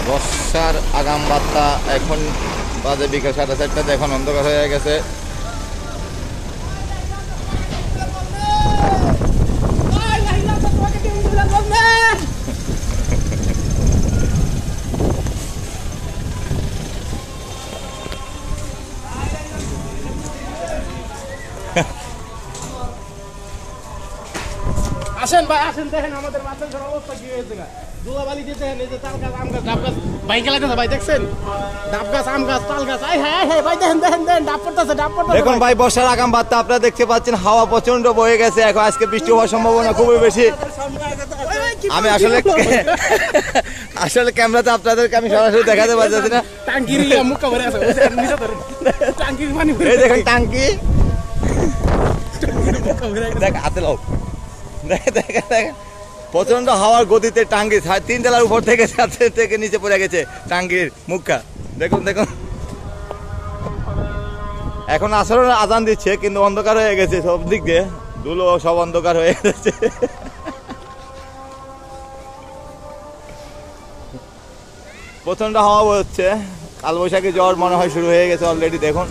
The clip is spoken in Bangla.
বর্ষার আগাম বার্তা। এখন বাজে বিকেল 4:30, এখন অন্ধকার হয়ে গেছে। আসেন ভাই আসেন, দেখেন আমাদের বাচ্চাদের অবস্থা কি হয়েছে। দুলাবালি দিতে এই যে তাল গাছ, আম গাছ, ডাব গাছ ভাই গেলাইতেছে ভাই, দেখছেন? ডাব গাছ, আম গাছ, তাল গাছ, আয় হ্যাঁ হ্যাঁ ভাই, দেখেন দেখেন দেখেন ডাব পড়তেছে, ডাব পড়তেছে। দেখুন ভাই, বর্ষার আগাম বার্তা আপনারা দেখতে পাচ্ছেন। হাওয়া প্রচন্ড বয়ে গেছে। এখন আজকে বৃষ্টি হওয়ার সম্ভাবনা খুবই বেশি। আমি আসলে ক্যামেরাতে আপনাদেরকে আমি সরাসরি দেখাতে পারছি না। টাঙ্কির মুখ ভরে আছে, টাঙ্কির পানি এই দেখেন টাঙ্কি, দেখ হাতে লাও, দেখে দেখে দেখে প্রচন্ড হাওয়ার গতিতে টাঙ্গি 3 তলার উপর থেকে নিচে পড়ে গেছে টাঙ্গির মুখটা। দেখুন দেখুন, এখন আসলে আজান দিচ্ছে কিন্তু অন্ধকার হয়ে গেছে সব দিক দিয়ে, ধুলো সব অন্ধকার হয়ে গেছে। প্রচন্ড হাওয়া হচ্ছে, কালবৈশাখী ঝড় মনে হয় শুরু হয়ে গেছে অলরেডি। দেখুন